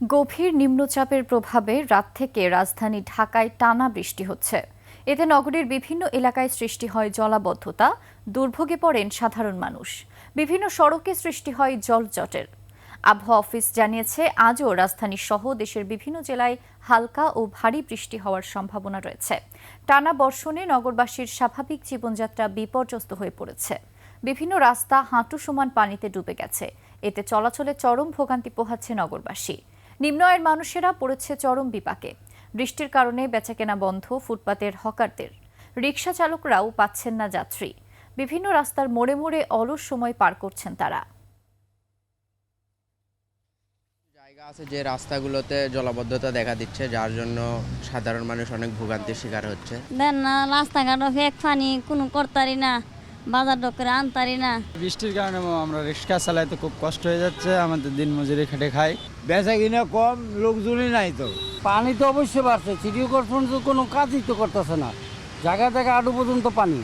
গভীর নিম্নচাপের প্রভাবে রাত থেকে রাজধানী ঢাকায় টানা বৃষ্টি হচ্ছে। এতে নগরীর বিভিন্ন এলাকায় সৃষ্টি হয় জলাবদ্ধতা, দুর্ভোগে পড়েন সাধারণ মানুষ। বিভিন্ন সড়কে সৃষ্টি হয় জলজটের। আবহাওয়া অফিস জানিয়েছে, আজও রাজধানী সহ দেশের বিভিন্ন জেলায় হালকা ও ভারী বৃষ্টি হওয়ার সম্ভাবনা রয়েছে। টানা বর্ষণে নগরবাসীর স্বাভাবিক জীবনযাত্রা বিপর্যস্ত হয়ে পড়েছে। বিভিন্ন রাস্তা হাঁটু সমান পানিতে ডুবে গেছে। এতে চলাচলে চরম ভোগান্তি পোহাচ্ছে নগরবাসী। নিম্ন আয়ের মানুষেরা পড়েছে চরম বিপাকে। বৃষ্টির কারণে বেচাকেনা বন্ধ ফুটপাতের হকারদের। রিকশা চালকরাও পাচ্ছেন না যাত্রী। বিভিন্ন রাস্তার মোড়ে মোড়ে অলস সময় পার করছেন তারা। জায়গা আছে যে রাস্তাগুলোতে জলাবদ্ধতা দেখা দিচ্ছে, যার জন্য সাধারণ মানুষ অনেক ভোগান্তির শিকার হচ্ছে। দেন না রাস্তাঘাটও ফেক পানি কোনো করতারি না, বাজার ডকরে আনতারি না। বৃষ্টির কারণে আমরা রিক্সা চালাইতে খুব কষ্ট হয়ে যাচ্ছে, আমাদের দিন মজুরি খেটে খাই। বেচা কিনা কম, লোকজনই নাই। তো পানি তো অবশ্যই বাড়ছে, সিটি কর্পোরেশন কোনো কাজই তো করতেছে না, জায়গা জায়গা আডু পর্যন্ত পানি।